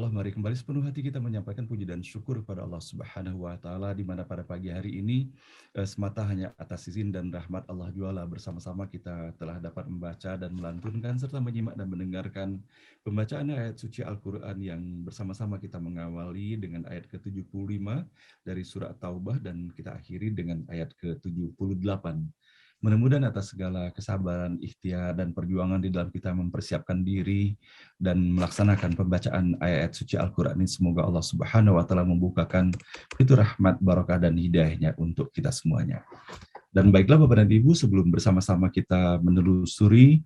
mari kembali sepenuh hati kita menyampaikan puji dan syukur kepada Allah Subhanahu wa taala di mana pada pagi hari ini semata hanya atas izin dan rahmat Allah Jualla bersama-sama kita telah dapat membaca dan melantunkan serta menyimak dan mendengarkan pembacaan ayat suci Al-Qur'an yang bersama-sama kita mengawali dengan ayat ke-75 dari surat Taubah dan kita akhiri dengan ayat ke-78. Mudah-mudahan atas segala kesabaran, ikhtiar, dan perjuangan di dalam kita mempersiapkan diri dan melaksanakan pembacaan ayat suci Al-Quran ini, semoga Allah Subhanahu wa Ta'ala membukakan pintu rahmat, barakah, dan hidayahnya untuk kita semuanya. Dan baiklah Bapak dan Ibu, sebelum bersama-sama kita menelusuri,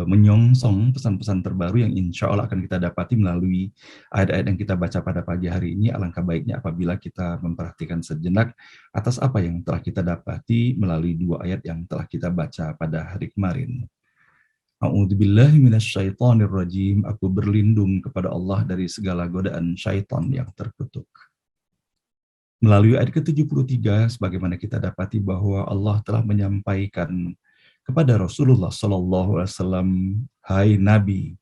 menyongsong pesan-pesan terbaru yang insya Allah akan kita dapati melalui ayat-ayat yang kita baca pada pagi hari ini, alangkah baiknya apabila kita memperhatikan sejenak atas apa yang telah kita dapati melalui dua ayat yang telah kita baca pada hari kemarin. A'udzubillahi minasyaitonirrajim. Aku berlindung kepada Allah dari segala godaan syaitan yang terkutuk. Melalui ayat ke-73, sebagaimana kita dapati bahwa Allah telah menyampaikan kepada Rasulullah SAW, hai Nabi,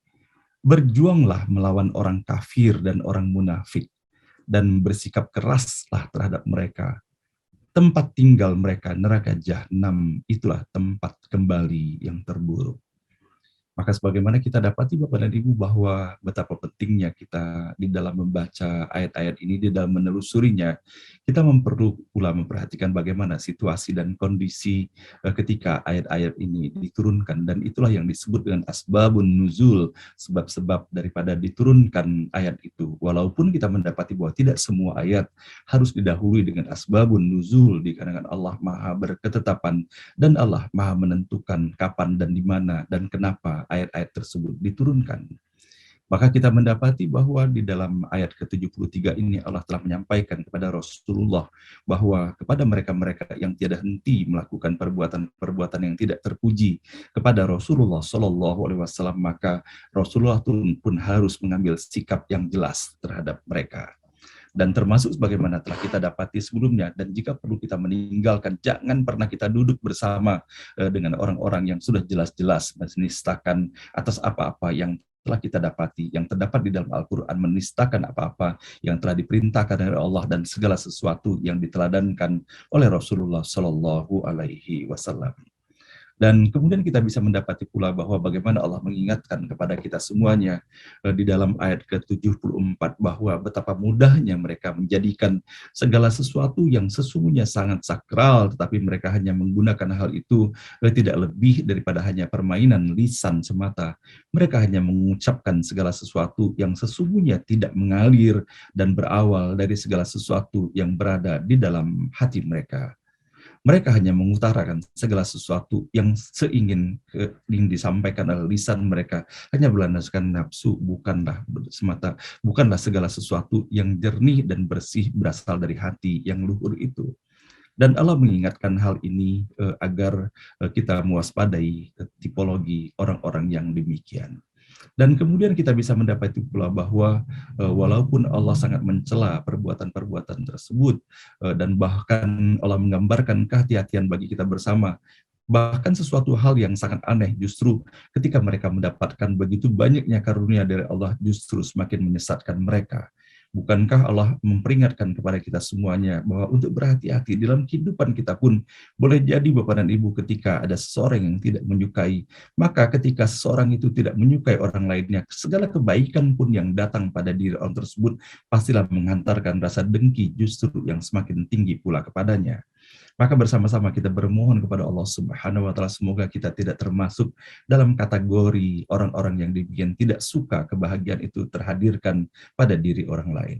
berjuanglah melawan orang kafir dan orang munafik, dan bersikap keraslah terhadap mereka. Tempat tinggal mereka, neraka Jahanam, itulah tempat kembali yang terburuk. Maka sebagaimana kita dapati Bapak dan Ibu bahwa betapa pentingnya kita di dalam membaca ayat-ayat ini, di dalam menelusurinya, kita perlu pula memperhatikan bagaimana situasi dan kondisi ketika ayat-ayat ini diturunkan. Dan itulah yang disebut dengan asbabun nuzul, sebab-sebab daripada diturunkan ayat itu. Walaupun kita mendapati bahwa tidak semua ayat harus didahului dengan asbabun nuzul, dikarenakan Allah Maha berketetapan dan Allah Maha menentukan kapan dan di mana dan kenapa ayat-ayat tersebut diturunkan. Maka kita mendapati bahwa di dalam ayat ke-73 ini Allah telah menyampaikan kepada Rasulullah bahwa kepada mereka-mereka yang tiada henti melakukan perbuatan-perbuatan yang tidak terpuji kepada Rasulullah SAW, maka Rasulullah pun harus mengambil sikap yang jelas terhadap mereka. Dan termasuk sebagaimana telah kita dapati sebelumnya, dan jika perlu kita meninggalkan, jangan pernah kita duduk bersama dengan orang-orang yang sudah jelas-jelas menistakan atas apa-apa yang telah kita dapati, yang terdapat di dalam Al-Quran, menistakan apa-apa yang telah diperintahkan oleh Allah dan segala sesuatu yang diteladankan oleh Rasulullah Shallallahu Alaihi Wasallam. Dan kemudian kita bisa mendapati pula bahwa bagaimana Allah mengingatkan kepada kita semuanya di dalam ayat ke-74 bahwa betapa mudahnya mereka menjadikan segala sesuatu yang sesungguhnya sangat sakral, tetapi mereka hanya menggunakan hal itu tidak lebih daripada hanya permainan lisan semata. Mereka hanya mengucapkan segala sesuatu yang sesungguhnya tidak mengalir dan berawal dari segala sesuatu yang berada di dalam hati mereka. Mereka hanya mengutarakan segala sesuatu yang ingin disampaikan oleh lisan mereka, hanya berlandaskan nafsu, bukanlah segala sesuatu yang jernih dan bersih berasal dari hati yang luhur itu. Dan Allah mengingatkan hal ini agar kita mewaspadai tipologi orang-orang yang demikian. Dan kemudian kita bisa mendapati pula bahwa walaupun Allah sangat mencela perbuatan-perbuatan tersebut, dan bahkan Allah menggambarkan kehati-hatian bagi kita bersama, bahkan sesuatu hal yang sangat aneh justru ketika mereka mendapatkan begitu banyaknya karunia dari Allah justru semakin menyesatkan mereka. Bukankah Allah memperingatkan kepada kita semuanya bahwa untuk berhati-hati dalam kehidupan kita pun boleh jadi Bapak dan Ibu ketika ada seseorang yang tidak menyukai, maka ketika seseorang itu tidak menyukai orang lainnya, segala kebaikan pun yang datang pada diri orang tersebut pastilah menghantarkan rasa dengki justru yang semakin tinggi pula kepadanya. Maka bersama-sama kita bermohon kepada Allah Subhanahu wa Ta'ala, semoga kita tidak termasuk dalam kategori orang-orang yang demikian tidak suka kebahagiaan itu terhadirkan pada diri orang lain.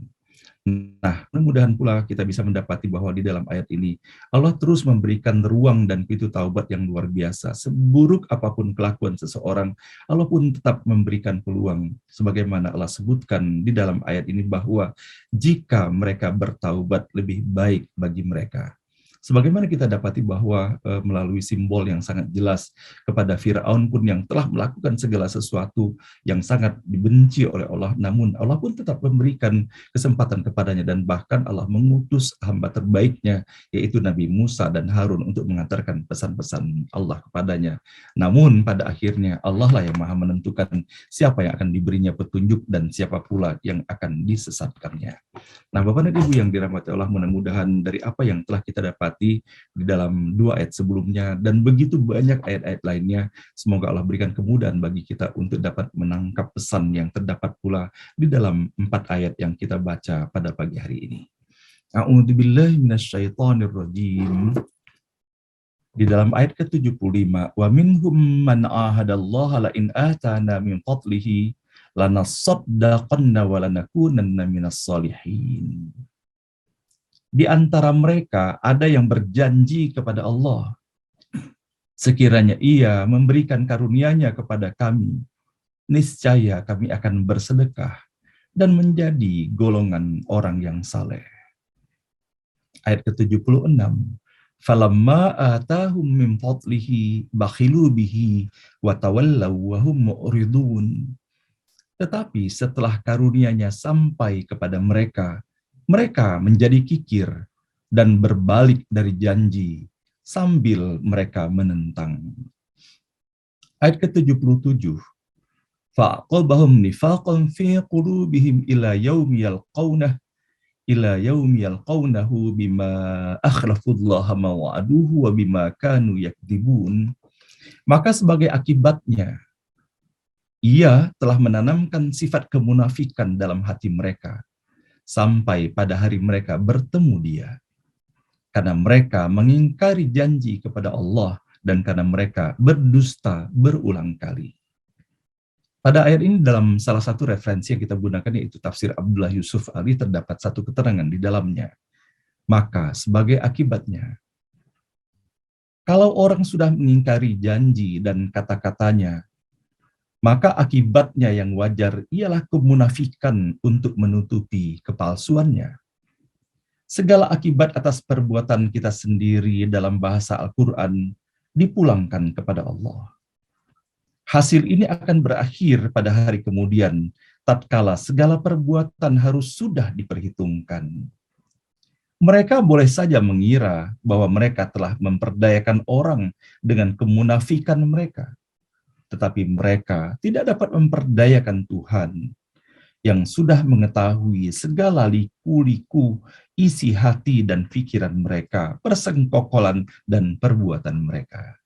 Nah, mudah-mudahan pula kita bisa mendapati bahwa di dalam ayat ini Allah terus memberikan ruang dan pintu taubat yang luar biasa. Seburuk apapun kelakuan seseorang, Allah pun tetap memberikan peluang. Sebagaimana Allah sebutkan di dalam ayat ini bahwa jika mereka bertaubat lebih baik bagi mereka. Sebagaimana kita dapati bahwa melalui simbol yang sangat jelas kepada Firaun pun yang telah melakukan segala sesuatu yang sangat dibenci oleh Allah, namun Allah pun tetap memberikan kesempatan kepadanya, dan bahkan Allah mengutus hamba terbaiknya yaitu Nabi Musa dan Harun untuk mengantarkan pesan-pesan Allah kepadanya. Namun pada akhirnya Allah lah yang maha menentukan siapa yang akan diberinya petunjuk dan siapa pula yang akan disesatkannya. Nah, Bapak dan Ibu yang dirahmati Allah, mudah-mudahan dari apa yang telah kita dapati di dalam 2 ayat sebelumnya dan begitu banyak ayat-ayat lainnya, semoga Allah berikan kemudahan bagi kita untuk dapat menangkap pesan yang terdapat pula di dalam 4 ayat yang kita baca pada pagi hari ini. A'udzubillahi minasyaitonirrajim. Di dalam ayat ke-75, wa minhum man ahadallaha la in atana min fadlihi lanasaddaqanna wa lanakunanna minas sholihin. Di antara mereka ada yang berjanji kepada Allah, sekiranya Ia memberikan karunia-Nya kepada kami, niscaya kami akan bersedekah dan menjadi golongan orang yang saleh. Ayat ke-76, falamma atahum min fadlihi bakhilu bihi wa tawallaw wa hum mu'ridun. Tetapi setelah karunia-Nya sampai kepada mereka, mereka menjadi kikir dan berbalik dari janji sambil mereka menentang. Ayat ke-77, fa'aqabahum nifaqan fi qulubihim ila yaumi yalqawnahu bima akhlafullaha ma wa'aduhu wa bima kanu yakdibun. Maka sebagai akibatnya Ia telah menanamkan sifat kemunafikan dalam hati mereka sampai pada hari mereka bertemu Dia, karena mereka mengingkari janji kepada Allah dan karena mereka berdusta berulang kali. Pada ayat ini dalam salah satu referensi yang kita gunakan yaitu tafsir Abdullah Yusuf Ali, terdapat satu keterangan di dalamnya. Maka sebagai akibatnya, kalau orang sudah mengingkari janji dan kata-katanya, maka akibatnya yang wajar ialah kemunafikan untuk menutupi kepalsuannya. Segala akibat atas perbuatan kita sendiri dalam bahasa Al-Quran dipulangkan kepada Allah. Hasil ini akan berakhir pada hari kemudian, tatkala segala perbuatan harus sudah diperhitungkan. Mereka boleh saja mengira bahwa mereka telah memperdayakan orang dengan kemunafikan mereka, tetapi mereka tidak dapat memperdayakan Tuhan yang sudah mengetahui segala liku-liku isi hati dan pikiran mereka, persengkokolan dan perbuatan mereka.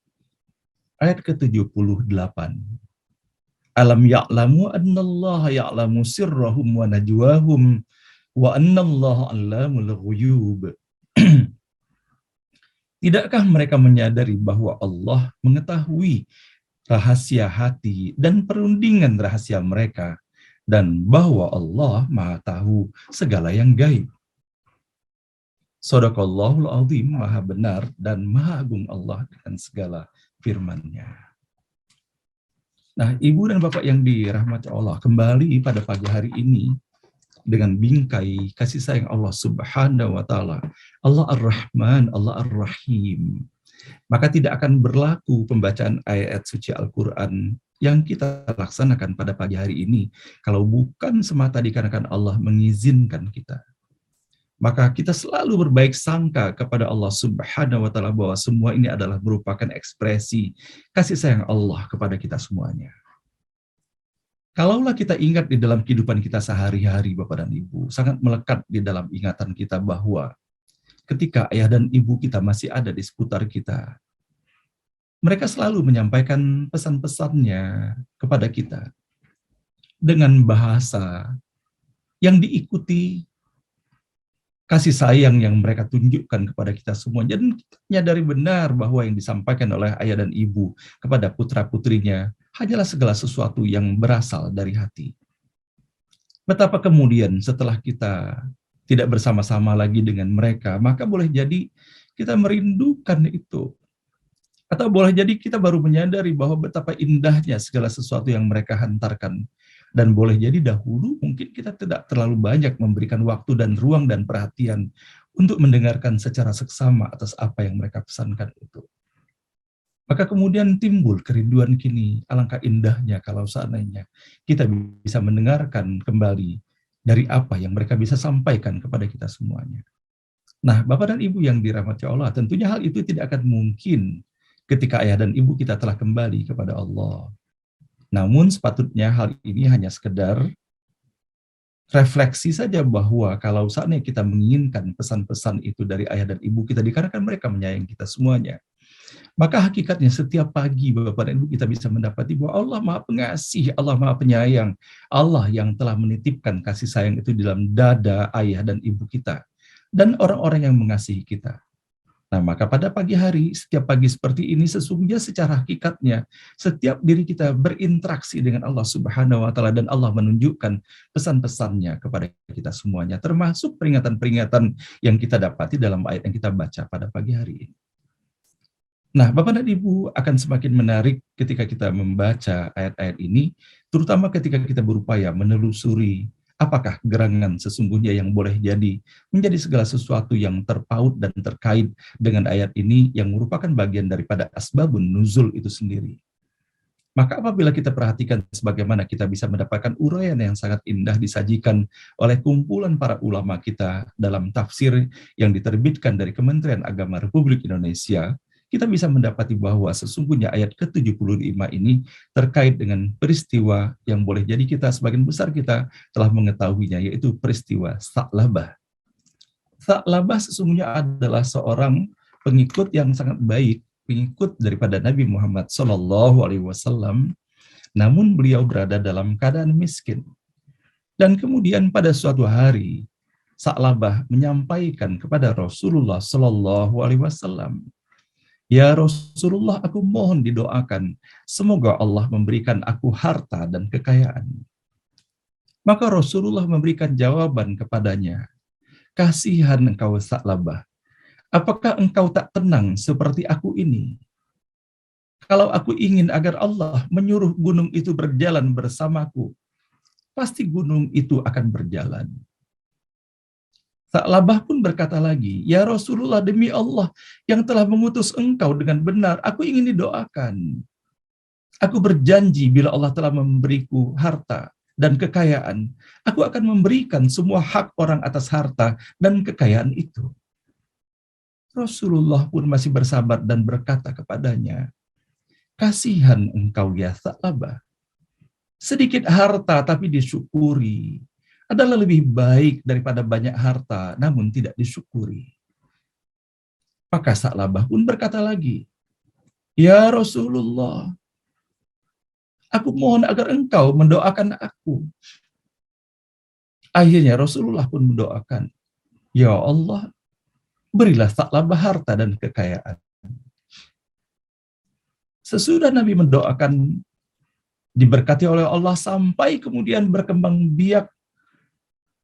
Ayat ke-78. Alam ya'lamu annallaha ya'lamu sirrahum wa najwahum wa annallaha 'allamul ghuyub. Tidakkah mereka menyadari bahwa Allah mengetahui rahasia hati dan perundingan rahasia mereka, dan bahwa Allah Maha tahu segala yang gaib. Shadaqallahul azim, Maha benar dan Maha agung Allah dengan segala firman-Nya. Nah, Ibu dan Bapak yang dirahmati Allah, kembali pada pagi hari ini dengan bingkai kasih sayang Allah Subhanahu wa taala, Allah Ar-Rahman, Allah Ar-Rahim. Maka tidak akan berlaku pembacaan ayat suci Al-Quran yang kita laksanakan pada pagi hari ini kalau bukan semata dikarenakan Allah mengizinkan kita. Maka kita selalu berbaik sangka kepada Allah Subhanahu wa taala bahwa semua ini adalah merupakan ekspresi kasih sayang Allah kepada kita semuanya. Kalaulah kita ingat di dalam kehidupan kita sehari-hari, Bapak dan Ibu, sangat melekat di dalam ingatan kita bahwa ketika ayah dan ibu kita masih ada di seputar kita, mereka selalu menyampaikan pesan-pesannya kepada kita dengan bahasa yang diikuti kasih sayang yang mereka tunjukkan kepada kita semua. Dan kita menyadari benar bahwa yang disampaikan oleh ayah dan ibu kepada putra-putrinya hanyalah segala sesuatu yang berasal dari hati. Betapa kemudian setelah kita tidak bersama-sama lagi dengan mereka, maka boleh jadi kita merindukan itu. Atau boleh jadi kita baru menyadari bahwa betapa indahnya segala sesuatu yang mereka hantarkan. Dan boleh jadi dahulu mungkin kita tidak terlalu banyak memberikan waktu dan ruang dan perhatian untuk mendengarkan secara seksama atas apa yang mereka pesankan itu. Maka kemudian timbul kerinduan kini, alangkah indahnya kalau seandainya kita bisa mendengarkan kembali dari apa yang mereka bisa sampaikan kepada kita semuanya. Nah, Bapak dan Ibu yang dirahmati Allah, tentunya hal itu tidak akan mungkin ketika ayah dan ibu kita telah kembali kepada Allah. Namun sepatutnya hal ini hanya sekedar refleksi saja bahwa kalau saatnya kita menginginkan pesan-pesan itu dari ayah dan ibu kita, dikarenakan mereka menyayangi kita semuanya, maka hakikatnya setiap pagi Bapak dan Ibu kita bisa mendapati bahwa Allah Maha Pengasih, Allah Maha Penyayang, Allah yang telah menitipkan kasih sayang itu di dalam dada ayah dan ibu kita, dan orang-orang yang mengasihi kita. Nah, maka pada pagi hari, setiap pagi seperti ini, sesungguhnya secara hakikatnya, setiap diri kita berinteraksi dengan Allah Subhanahu wa Ta'ala, dan Allah menunjukkan pesan-pesannya kepada kita semuanya, termasuk peringatan-peringatan yang kita dapati dalam ayat yang kita baca pada pagi hari ini. Nah, Bapak dan Ibu akan semakin menarik ketika kita membaca ayat-ayat ini, terutama ketika kita berupaya menelusuri apakah gerangan sesungguhnya yang boleh jadi menjadi segala sesuatu yang terpaut dan terkait dengan ayat ini yang merupakan bagian daripada asbabun nuzul itu sendiri. Maka apabila kita perhatikan sebagaimana kita bisa mendapatkan uraian yang sangat indah disajikan oleh kumpulan para ulama kita dalam tafsir yang diterbitkan dari Kementerian Agama Republik Indonesia, kita bisa mendapati bahwa sesungguhnya ayat ke-75 ini terkait dengan peristiwa yang boleh jadi kita sebagian besar kita telah mengetahuinya, yaitu peristiwa Sa'labah. Sa'labah sesungguhnya adalah seorang pengikut yang sangat baik, pengikut daripada Nabi Muhammad SAW, namun beliau berada dalam keadaan miskin. Dan kemudian pada suatu hari, Sa'labah menyampaikan kepada Rasulullah SAW, "Ya Rasulullah, aku mohon didoakan, semoga Allah memberikan aku harta dan kekayaan." Maka Rasulullah memberikan jawaban kepadanya, "Kasihan engkau Sa'labah, apakah engkau tak tenang seperti aku ini? Kalau aku ingin agar Allah menyuruh gunung itu berjalan bersamaku, pasti gunung itu akan berjalan." Sa'labah pun berkata lagi, "Ya Rasulullah, demi Allah yang telah mengutus engkau dengan benar, aku ingin didoakan. Aku berjanji bila Allah telah memberiku harta dan kekayaan, aku akan memberikan semua hak orang atas harta dan kekayaan itu." Rasulullah pun masih bersabar dan berkata kepadanya, "Kasihan engkau ya Sa'labah. Sedikit harta tapi disyukuri adalah lebih baik daripada banyak harta namun tidak disyukuri." Maka Sa'labah pun berkata lagi, "Ya Rasulullah, aku mohon agar engkau mendoakan aku." Akhirnya Rasulullah pun mendoakan, "Ya Allah, berilah Sa'labah harta dan kekayaan." Sesudah Nabi mendoakan, diberkati oleh Allah sampai kemudian berkembang biak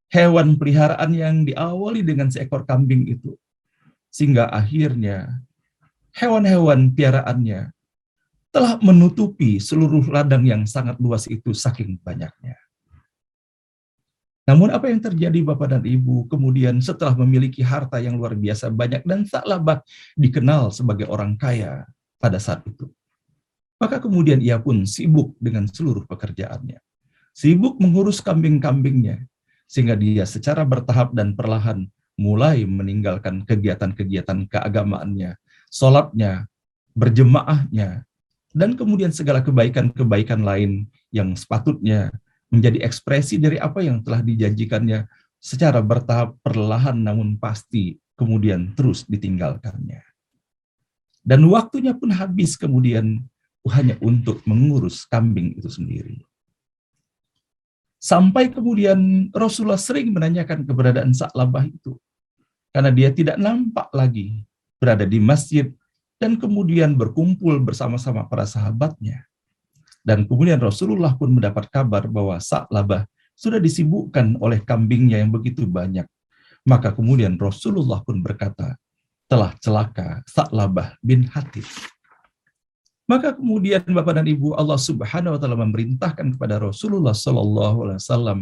hewan peliharaan yang diawali dengan seekor kambing itu. Sehingga akhirnya hewan-hewan piaraannya telah menutupi seluruh ladang yang sangat luas itu saking banyaknya. Namun apa yang terjadi Bapak dan Ibu kemudian setelah memiliki harta yang luar biasa banyak dan Sa'labah dikenal sebagai orang kaya pada saat itu, maka kemudian ia pun sibuk dengan seluruh pekerjaannya. Sibuk mengurus kambing-kambingnya, sehingga dia secara bertahap dan perlahan mulai meninggalkan kegiatan-kegiatan keagamaannya, sholatnya, berjemaahnya, dan kemudian segala kebaikan-kebaikan lain yang sepatutnya menjadi ekspresi dari apa yang telah dijanjikannya, secara bertahap, perlahan namun pasti kemudian terus ditinggalkannya. Dan waktunya pun habis kemudian hanya untuk mengurus kambing itu sendiri. Sampai kemudian Rasulullah sering menanyakan keberadaan Sa'labah itu, karena dia tidak nampak lagi berada di masjid dan kemudian berkumpul bersama-sama para sahabatnya. Dan kemudian Rasulullah pun mendapat kabar bahwa Sa'labah sudah disibukkan oleh kambingnya yang begitu banyak. Maka kemudian Rasulullah pun berkata, "Telah celaka Sa'labah bin Hatib." Maka kemudian Bapak dan Ibu, Allah Subhanahu wa Ta'ala memerintahkan kepada Rasulullah Sallallahu Alaihi Wasallam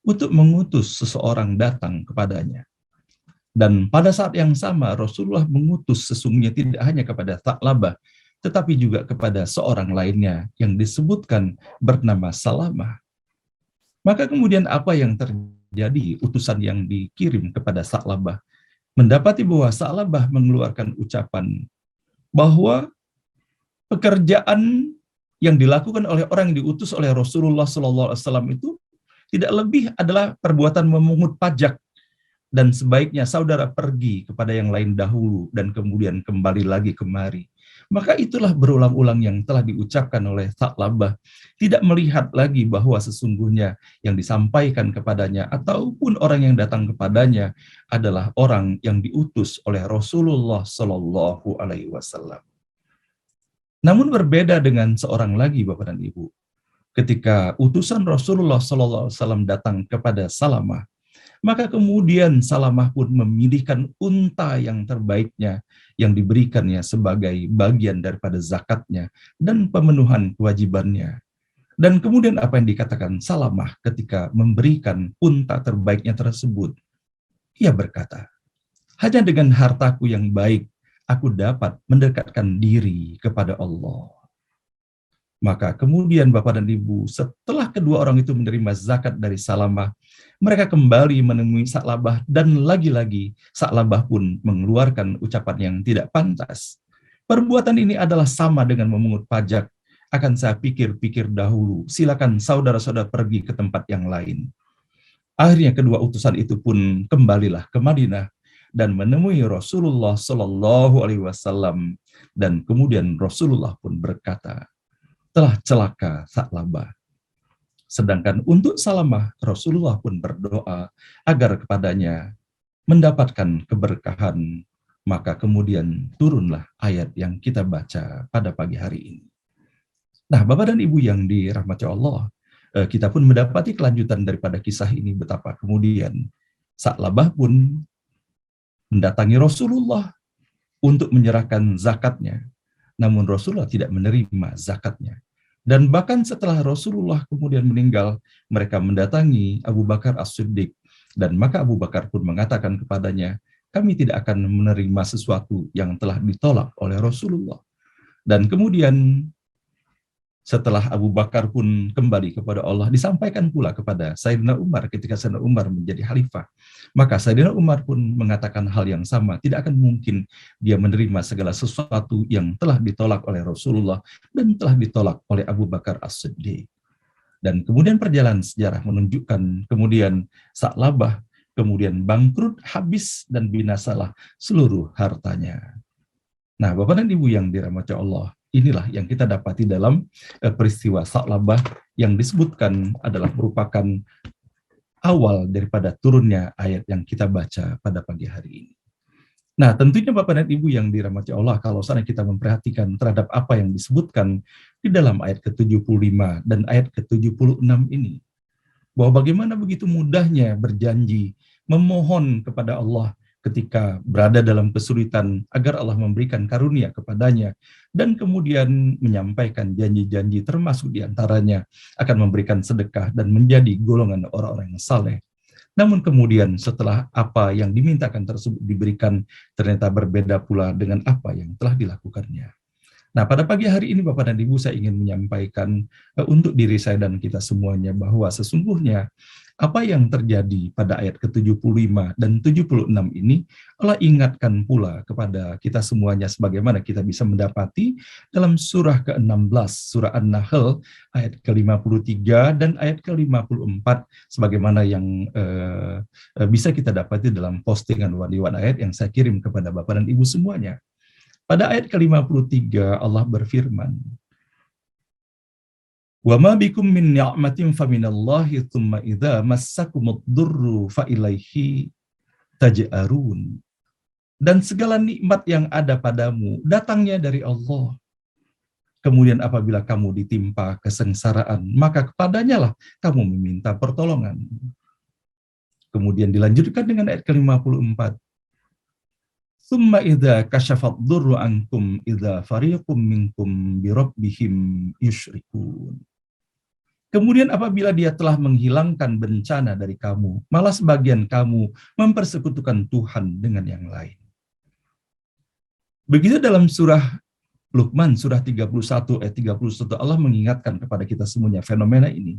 untuk mengutus seseorang datang kepadanya. Dan pada saat yang sama Rasulullah mengutus sesungguhnya tidak hanya kepada Tha'labah, tetapi juga kepada seorang lainnya yang disebutkan bernama Salamah. Maka kemudian apa yang terjadi? Utusan yang dikirim kepada Tha'labah mendapati bahwa Tha'labah mengeluarkan ucapan bahwa pekerjaan yang dilakukan oleh orang yang diutus oleh Rasulullah SAW itu tidak lebih adalah perbuatan memungut pajak, dan sebaiknya saudara pergi kepada yang lain dahulu dan kemudian kembali lagi kemari. Maka itulah berulang-ulang yang telah diucapkan oleh Tha'labah, tidak melihat lagi bahwa sesungguhnya yang disampaikan kepadanya ataupun orang yang datang kepadanya adalah orang yang diutus oleh Rasulullah Shallallahu Alaihi Wasallam. Namun berbeda dengan seorang lagi, Bapak dan Ibu. Ketika utusan Rasulullah SAW datang kepada Salamah, maka kemudian Salamah pun memilihkan unta yang terbaiknya yang diberikannya sebagai bagian daripada zakatnya dan pemenuhan kewajibannya. Dan kemudian apa yang dikatakan Salamah ketika memberikan unta terbaiknya tersebut? Ia berkata, hanya dengan hartaku yang baik aku dapat mendekatkan diri kepada Allah. Maka kemudian Bapak dan Ibu, setelah kedua orang itu menerima zakat dari Salamah, mereka kembali menemui Tha'labah dan lagi-lagi Tha'labah pun mengeluarkan ucapan yang tidak pantas. Perbuatan ini adalah sama dengan memungut pajak. Akan saya pikir-pikir dahulu, silakan saudara-saudara pergi ke tempat yang lain. Akhirnya kedua utusan itu pun kembalilah ke Madinah dan menemui Rasulullah Shallallahu Alaihi Wasallam, dan kemudian Rasulullah pun berkata, telah celaka Tha'labah. Sedangkan untuk Salamah, Rasulullah pun berdoa agar kepadanya mendapatkan keberkahan. Maka kemudian turunlah ayat yang kita baca pada pagi hari ini. Nah, Bapak dan Ibu yang dirahmati Allah, kita pun mendapati kelanjutan daripada kisah ini, betapa kemudian Tha'labah pun mendatangi Rasulullah untuk menyerahkan zakatnya. Namun Rasulullah tidak menerima zakatnya. Dan bahkan setelah Rasulullah kemudian meninggal, mereka mendatangi Abu Bakar As-Siddiq. Dan maka Abu Bakar pun mengatakan kepadanya, kami tidak akan menerima sesuatu yang telah ditolak oleh Rasulullah. Dan kemudian setelah Abu Bakar pun kembali kepada Allah, disampaikan pula kepada Sayyidina Umar ketika Sayyidina Umar menjadi khalifah. Maka Sayyidina Umar pun mengatakan hal yang sama, tidak akan mungkin dia menerima segala sesuatu yang telah ditolak oleh Rasulullah dan telah ditolak oleh Abu Bakar As-Siddiq. Dan kemudian perjalanan sejarah menunjukkan kemudian Tha'labah kemudian bangkrut, habis dan binasalah seluruh hartanya. Nah, Bapak dan Ibu yang dirahmati Allah, inilah yang kita dapati dalam peristiwa Tha'labah yang disebutkan adalah merupakan awal daripada turunnya ayat yang kita baca pada pagi hari ini. Nah, tentunya Bapak dan Ibu yang dirahmati Allah, kalau sana kita memperhatikan terhadap apa yang disebutkan di dalam ayat ke-75 dan ayat ke-76 ini, bahwa bagaimana begitu mudahnya berjanji, memohon kepada Allah ketika berada dalam kesulitan agar Allah memberikan karunia kepadanya, dan kemudian menyampaikan janji-janji termasuk diantaranya akan memberikan sedekah dan menjadi golongan orang-orang yang saleh. Namun kemudian setelah apa yang dimintakan tersebut diberikan, ternyata berbeda pula dengan apa yang telah dilakukannya. Nah, pada pagi hari ini Bapak dan Ibu, saya ingin menyampaikan untuk diri saya dan kita semuanya bahwa sesungguhnya apa yang terjadi pada ayat ke-75 dan 76 ini Allah ingatkan pula kepada kita semuanya sebagaimana kita bisa mendapati dalam surah ke-16, surah An-Nahl ayat ke-53 dan ayat ke-54 sebagaimana yang bisa kita dapati dalam postingan Wadiwan ayat yang saya kirim kepada Bapak dan Ibu semuanya. Pada ayat ke-53 Allah berfirman, "Wa ma bikum min ni'matin faminallahi tsumma idza massakumud durru fa ilaihi taj'arun." Dan segala nikmat yang ada padamu datangnya dari Allah. Kemudian apabila kamu ditimpa kesengsaraan, maka kepadanya lah kamu meminta pertolongan. Kemudian dilanjutkan dengan ayat ke-54. Tsumma idza kashafad durru ankum idza fariqum minkum bi rabbihim yusyrikun. Kemudian apabila dia telah menghilangkan bencana dari kamu, malah sebagian kamu mempersekutukan Tuhan dengan yang lain. Begitu dalam surah Luqman, surah 31 ayat 31, Allah mengingatkan kepada kita semuanya fenomena ini.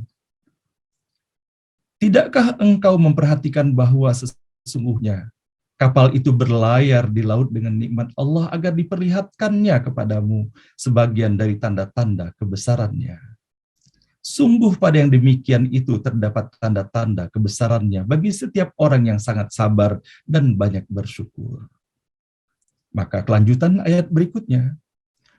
Tidakkah engkau memperhatikan bahwa sesungguhnya kapal itu berlayar di laut dengan nikmat Allah agar diperlihatkannya kepadamu sebagian dari tanda-tanda kebesarannya. Sungguh pada yang demikian itu terdapat tanda-tanda kebesarannya bagi setiap orang yang sangat sabar dan banyak bersyukur. Maka kelanjutan ayat berikutnya.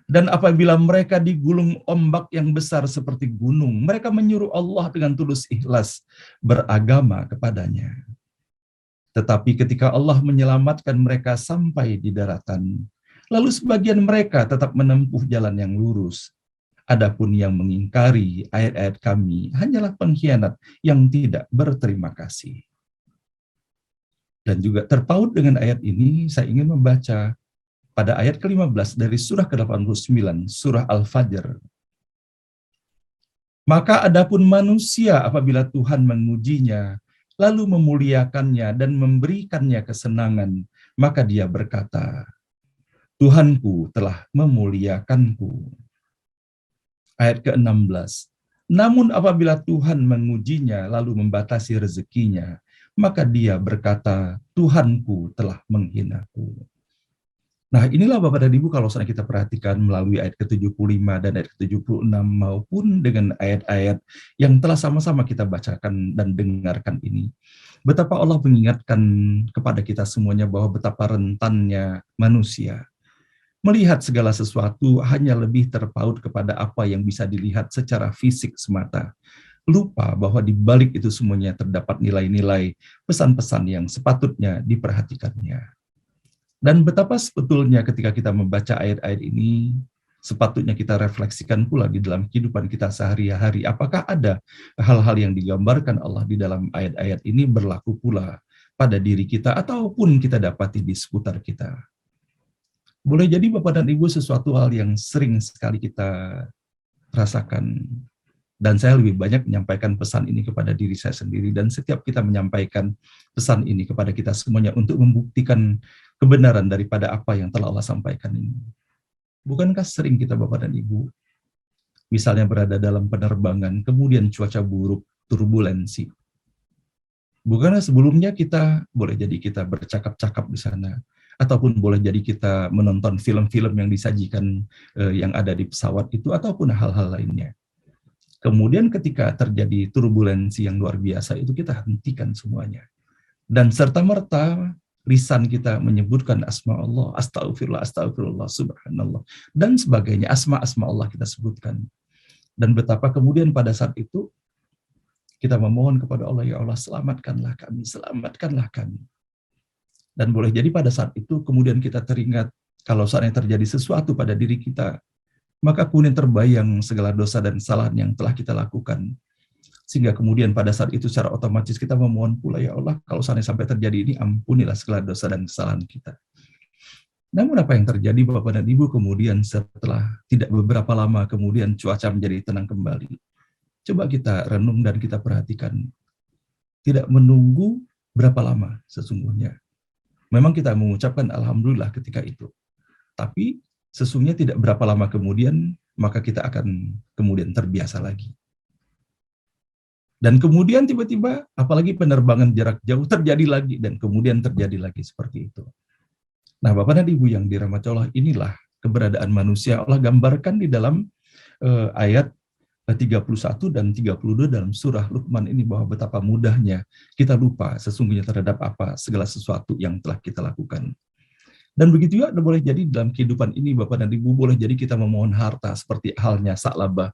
Dan apabila mereka digulung ombak yang besar seperti gunung, mereka menyuruh Allah dengan tulus ikhlas beragama kepadanya. Tetapi ketika Allah menyelamatkan mereka sampai di daratan, lalu sebagian mereka tetap menempuh jalan yang lurus. Adapun yang mengingkari ayat-ayat kami hanyalah pengkhianat yang tidak berterima kasih. Dan juga terpaut dengan ayat ini, saya ingin membaca pada ayat ke-15 dari surah ke-89, surah Al-Fajr. Maka adapun manusia apabila Tuhan mengujinya, lalu memuliakannya dan memberikannya kesenangan, maka dia berkata, Tuhanku telah memuliakanku. Ayat ke-16. Namun apabila Tuhan mengujinya lalu membatasi rezekinya, maka dia berkata, Tuhanku telah menghinaku. Nah, inilah Bapak dan Ibu kalau sedang kita perhatikan melalui ayat ke-75 dan ayat ke-76 maupun dengan ayat-ayat yang telah sama-sama kita bacakan dan dengarkan ini. Betapa Allah mengingatkan kepada kita semuanya bahwa betapa rentannya manusia. Melihat segala sesuatu hanya lebih terpaut kepada apa yang bisa dilihat secara fisik semata. Lupa bahwa di balik itu semuanya terdapat nilai-nilai pesan-pesan yang sepatutnya diperhatikannya. Dan betapa sebetulnya ketika kita membaca ayat-ayat ini, sepatutnya kita refleksikan pula di dalam kehidupan kita sehari-hari. Apakah ada hal-hal yang digambarkan Allah di dalam ayat-ayat ini berlaku pula pada diri kita ataupun kita dapati di seputar kita. Boleh jadi Bapak dan Ibu sesuatu hal yang sering sekali kita rasakan. Dan saya lebih banyak menyampaikan pesan ini kepada diri saya sendiri. Dan setiap kita menyampaikan pesan ini kepada kita semuanya untuk membuktikan kebenaran daripada apa yang telah Allah sampaikan ini. Bukankah sering kita Bapak dan Ibu, misalnya berada dalam penerbangan, kemudian cuaca buruk, turbulensi. Bukankah sebelumnya kita, boleh jadi kita bercakap-cakap di sana, ataupun boleh jadi kita menonton film-film yang disajikan yang ada di pesawat itu, ataupun hal-hal lainnya. Kemudian ketika terjadi turbulensi yang luar biasa itu kita hentikan semuanya. Dan serta-merta lisan kita menyebutkan asma Allah, astagfirullah, astagfirullah, subhanallah, dan sebagainya, asma-asma Allah kita sebutkan. Dan betapa kemudian pada saat itu kita memohon kepada Allah, ya Allah selamatkanlah kami, selamatkanlah kami. Dan boleh jadi pada saat itu kemudian kita teringat kalau saatnya terjadi sesuatu pada diri kita, maka kemudian terbayang segala dosa dan kesalahan yang telah kita lakukan. Sehingga kemudian pada saat itu secara otomatis kita memohon pula, ya Allah, kalau seandainya sampai terjadi ini, ampunilah segala dosa dan kesalahan kita. Namun apa yang terjadi Bapak dan Ibu kemudian setelah tidak beberapa lama kemudian cuaca menjadi tenang kembali. Coba kita renung dan kita perhatikan. Tidak menunggu berapa lama sesungguhnya. Memang kita mengucapkan Alhamdulillah ketika itu. Tapi sesungguhnya tidak berapa lama kemudian, maka kita akan kemudian terbiasa lagi. Dan kemudian tiba-tiba, apalagi penerbangan jarak jauh terjadi lagi, dan kemudian terjadi lagi seperti itu. Nah, Bapak dan Ibu yang dirahmati Allah, inilah keberadaan manusia. Allah gambarkan di dalam ayat 31 dan 32 dalam surah Luqman ini, bahwa betapa mudahnya kita lupa sesungguhnya terhadap apa segala sesuatu yang telah kita lakukan. Dan begitu juga boleh jadi dalam kehidupan ini Bapak dan Ibu, boleh jadi kita memohon harta seperti halnya Sa'labah,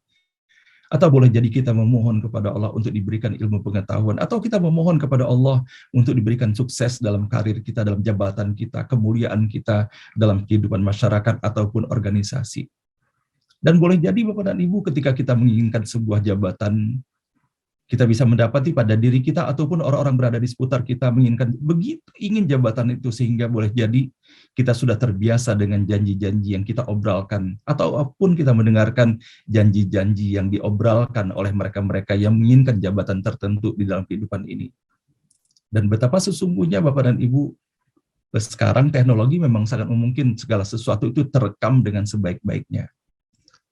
atau boleh jadi kita memohon kepada Allah untuk diberikan ilmu pengetahuan, atau kita memohon kepada Allah untuk diberikan sukses dalam karir kita, dalam jabatan kita, kemuliaan kita dalam kehidupan masyarakat ataupun organisasi. Dan boleh jadi Bapak dan Ibu ketika kita menginginkan sebuah jabatan, Kita bisa mendapati pada diri kita ataupun orang-orang berada di seputar kita menginginkan, begitu ingin jabatan itu, sehingga boleh jadi kita sudah terbiasa dengan janji-janji yang kita obralkan, ataupun kita mendengarkan janji-janji yang diobralkan oleh mereka-mereka yang menginginkan jabatan tertentu di dalam kehidupan ini. Dan betapa sesungguhnya Bapak dan Ibu, sekarang teknologi memang sangat memungkinkan segala sesuatu itu terekam dengan sebaik-baiknya.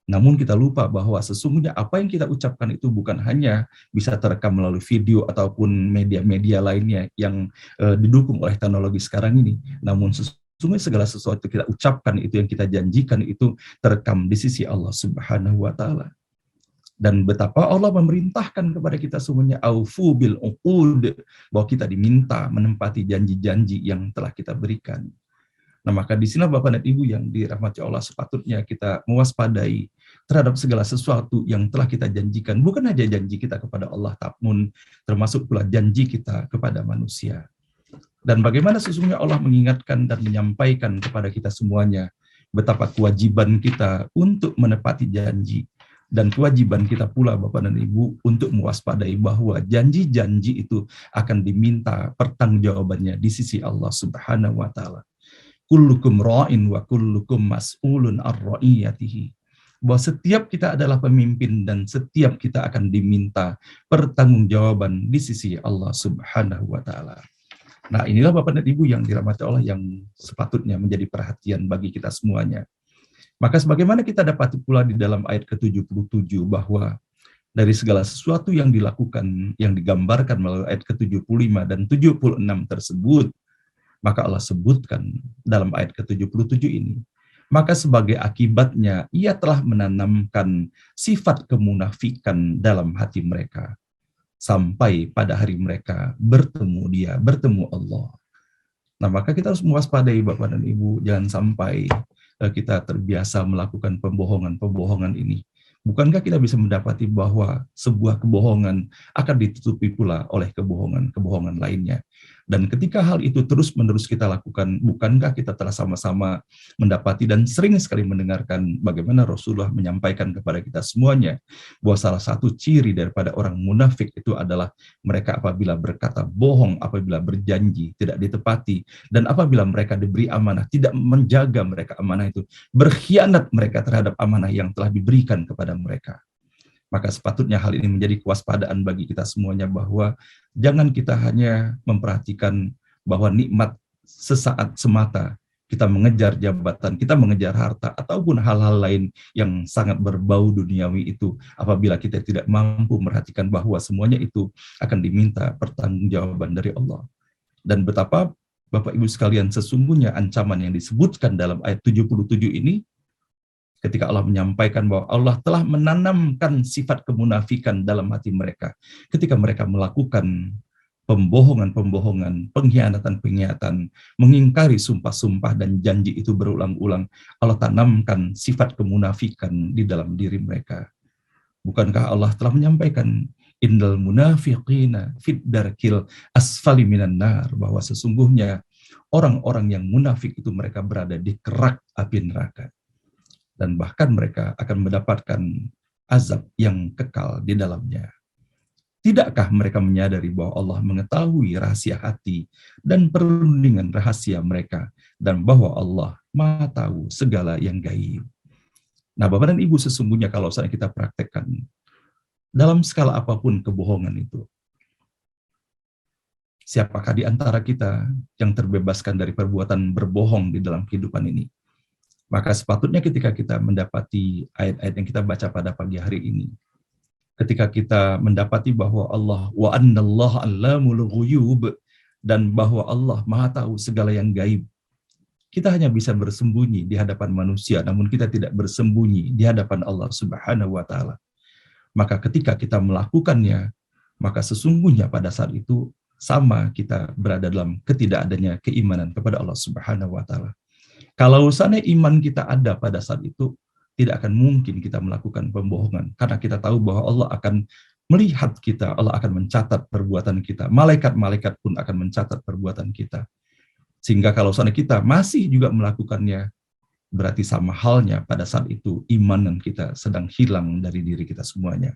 Namun kita lupa bahwa sesungguhnya apa yang kita ucapkan itu bukan hanya bisa terekam melalui video ataupun media-media lainnya yang didukung oleh teknologi sekarang ini. Namun sesungguhnya segala sesuatu kita ucapkan itu, yang kita janjikan itu terekam di sisi Allah Subhanahu wa Ta'ala. Dan betapa Allah memerintahkan kepada kita semuanya, aufu bil uqud, bahwa kita diminta menempati janji-janji yang telah kita berikan. Nah, maka di sini Bapak dan Ibu yang dirahmati Allah, sepatutnya kita mewaspadai terhadap segala sesuatu yang telah kita janjikan. Bukan hanya janji kita kepada Allah, namun termasuk pula janji kita kepada manusia. Dan bagaimana sesungguhnya Allah mengingatkan dan menyampaikan kepada kita semuanya betapa kewajiban kita untuk menepati janji. Dan kewajiban kita pula Bapak dan Ibu untuk mewaspadai bahwa janji-janji itu akan diminta pertanggungjawabannya di sisi Allah Subhanahu wa Ta'ala. Kullukum ra'in wa kullukum mas'ulun ar-ra'iyatihi. Bahwa setiap kita adalah pemimpin dan setiap kita akan diminta pertanggungjawaban di sisi Allah Subhanahu wa Ta'ala. Nah, inilah Bapak dan Ibu yang dirahmati Allah yang sepatutnya menjadi perhatian bagi kita semuanya. Maka sebagaimana kita dapati pula di dalam ayat ke-77 bahwa dari segala sesuatu yang dilakukan, yang digambarkan melalui ayat ke-75 dan 76 tersebut, maka Allah sebutkan dalam ayat ke-77 ini, maka sebagai akibatnya ia telah menanamkan sifat kemunafikan dalam hati mereka, sampai pada hari mereka bertemu Allah. Nah, maka kita harus mewaspadai Bapak dan Ibu, jangan sampai kita terbiasa melakukan pembohongan-pembohongan ini. Bukankah kita bisa mendapati bahwa sebuah kebohongan akan ditutupi pula oleh kebohongan-kebohongan lainnya. Dan ketika hal itu terus-menerus kita lakukan, bukankah kita telah sama-sama mendapati dan sering sekali mendengarkan bagaimana Rasulullah menyampaikan kepada kita semuanya bahwa salah satu ciri daripada orang munafik itu adalah mereka apabila berkata bohong, apabila berjanji tidak ditepati, dan apabila mereka diberi amanah tidak menjaga mereka amanah itu, berkhianat mereka terhadap amanah yang telah diberikan kepada mereka. Maka sepatutnya hal ini menjadi kewaspadaan bagi kita semuanya, bahwa jangan kita hanya memperhatikan bahwa nikmat sesaat semata, kita mengejar jabatan, kita mengejar harta, ataupun hal-hal lain yang sangat berbau duniawi itu, apabila kita tidak mampu memperhatikan bahwa semuanya itu akan diminta pertanggungjawaban dari Allah. Dan betapa Bapak Ibu sekalian, sesungguhnya ancaman yang disebutkan dalam ayat 77 ini, ketika Allah menyampaikan bahwa Allah telah menanamkan sifat kemunafikan dalam hati mereka, ketika mereka melakukan pembohongan-pembohongan, pengkhianatan-pengkhianatan, mengingkari sumpah-sumpah dan janji itu berulang-ulang, Allah tanamkan sifat kemunafikan di dalam diri mereka. Bukankah Allah telah menyampaikan, innal munafiqina fid darkil asfali minan nar, bahwa sesungguhnya orang-orang yang munafik itu mereka berada di kerak api neraka. Dan bahkan mereka akan mendapatkan azab yang kekal di dalamnya. Tidakkah mereka menyadari bahwa Allah mengetahui rahasia hati dan perundingan rahasia mereka, dan bahwa Allah Maha tahu segala yang gaib. Nah, Bapak dan Ibu, sesungguhnya kalau misalnya kita praktekkan dalam skala apapun kebohongan itu, siapakah di antara kita yang terbebaskan dari perbuatan berbohong di dalam kehidupan ini? Maka sepatutnya ketika kita mendapati ayat-ayat yang kita baca pada pagi hari ini, ketika kita mendapati bahwa Allah wa annallaha 'allamul ghuyub, dan bahwa Allah Maha tahu segala yang gaib, kita hanya bisa bersembunyi di hadapan manusia, namun kita tidak bersembunyi di hadapan Allah Subhanahu wa Ta'ala. Maka ketika kita melakukannya, maka sesungguhnya pada saat itu sama kita berada dalam ketidakadanya keimanan kepada Allah Subhanahu wa Ta'ala. Kalau seandainya iman kita ada pada saat itu, tidak akan mungkin kita melakukan pembohongan. Karena kita tahu bahwa Allah akan melihat kita, Allah akan mencatat perbuatan kita. Malaikat-malaikat pun akan mencatat perbuatan kita. Sehingga kalau seandainya kita masih juga melakukannya, berarti sama halnya pada saat itu iman kita sedang hilang dari diri kita semuanya.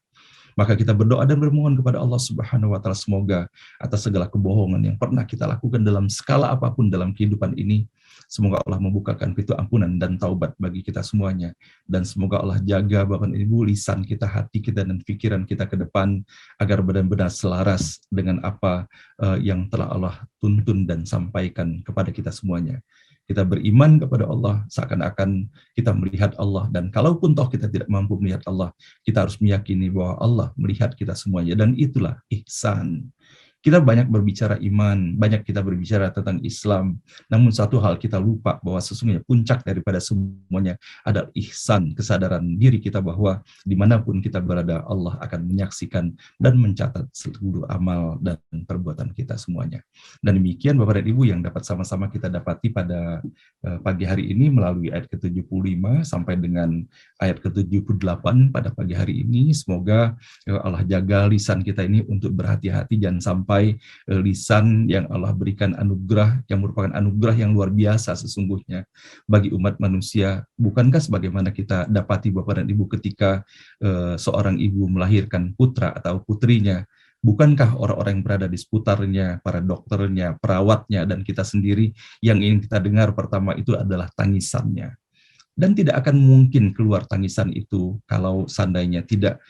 Maka kita berdoa dan bermohon kepada Allah Subhanahu wa taala semoga atas segala kebohongan yang pernah kita lakukan dalam skala apapun dalam kehidupan ini, semoga Allah membukakan pintu ampunan dan taubat bagi kita semuanya. Dan semoga Allah jaga Bapak dan Ibu lisan kita, hati kita, dan pikiran kita ke depan agar benar-benar selaras dengan apa yang telah Allah tuntun dan sampaikan kepada kita semuanya. Kita beriman kepada Allah seakan-akan kita melihat Allah, dan kalaupun toh kita tidak mampu melihat Allah, kita harus meyakini bahwa Allah melihat kita semuanya, dan itulah ihsan. Kita banyak berbicara iman, banyak kita berbicara tentang Islam, namun satu hal kita lupa bahwa sesungguhnya puncak daripada semuanya adalah ihsan, kesadaran diri kita bahwa dimanapun kita berada, Allah akan menyaksikan dan mencatat seluruh amal dan perbuatan kita semuanya. Dan demikian Bapak dan Ibu yang dapat sama-sama kita dapati pada pagi hari ini melalui ayat ke-75 sampai dengan ayat ke-78 pada pagi hari ini. Semoga Allah jaga lisan kita ini untuk berhati-hati, jangan sampai lisan yang Allah berikan anugerah, yang merupakan anugerah yang luar biasa sesungguhnya bagi umat manusia. Bukankah sebagaimana kita dapati Bapak dan Ibu ketika seorang ibu melahirkan putra atau putrinya, bukankah orang-orang yang berada di seputarnya, para dokternya, perawatnya, dan kita sendiri, yang ingin kita dengar pertama itu adalah tangisannya. Dan tidak akan mungkin keluar tangisan itu kalau seandainya tidak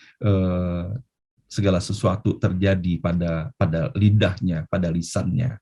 segala sesuatu terjadi pada lidahnya, pada lisannya.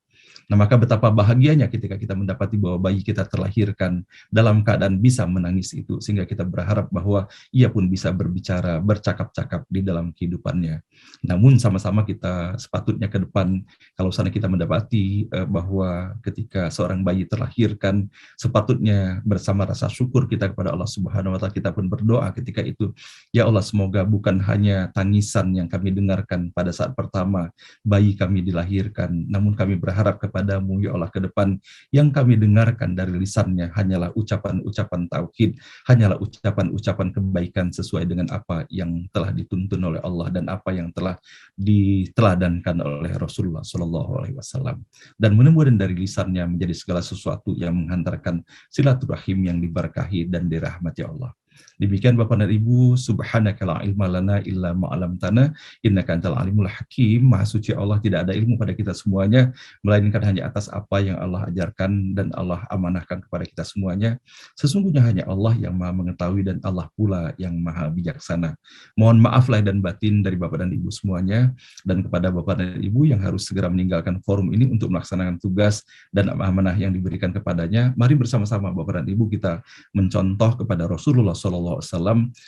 Nah, maka betapa bahagianya ketika kita mendapati bahwa bayi kita terlahirkan dalam keadaan bisa menangis itu, sehingga kita berharap bahwa ia pun bisa berbicara, bercakap-cakap di dalam kehidupannya. Namun sama-sama kita sepatutnya ke depan, kalau sana kita mendapati bahwa ketika seorang bayi terlahirkan, sepatutnya bersama rasa syukur kita kepada Allah Subhanahu wa taala, kita pun berdoa ketika itu, ya Allah, semoga bukan hanya tangisan yang kami dengarkan pada saat pertama bayi kami dilahirkan, namun kami berharap kepadamu, ya Allah, ke depan yang kami dengarkan dari lisannya hanyalah ucapan-ucapan tauhid, hanyalah ucapan-ucapan kebaikan sesuai dengan apa yang telah dituntun oleh Allah dan apa yang telah diteladankan oleh Rasulullah SAW. Dan mudah-mudahan dari lisannya menjadi segala sesuatu yang menghantarkan silaturahim yang diberkahi dan dirahmati Allah. Demikian Bapak dan Ibu, subhanaka la ilma lana illa ma 'allamtana innaka antal alimul hakim. Maha suci Allah, tidak ada ilmu pada kita semuanya melainkan hanya atas apa yang Allah ajarkan dan Allah amanahkan kepada kita semuanya. Sesungguhnya hanya Allah yang Maha mengetahui dan Allah pula yang Maha bijaksana. Mohon maaf lahir dan batin dari Bapak dan Ibu semuanya, dan kepada Bapak dan Ibu yang harus segera meninggalkan forum ini untuk melaksanakan tugas dan amanah yang diberikan kepadanya, mari bersama-sama Bapak dan Ibu kita mencontoh kepada Rasulullah SAW.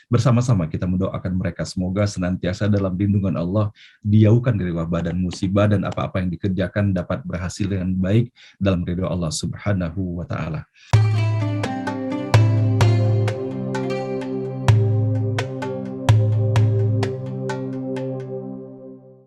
Bersama-sama kita mendoakan mereka semoga senantiasa dalam lindungan Allah, dijauhkan dari wabah dan musibah, dan apa-apa yang dikerjakan dapat berhasil dengan baik dalam ridho Allah Subhanahu wa taala.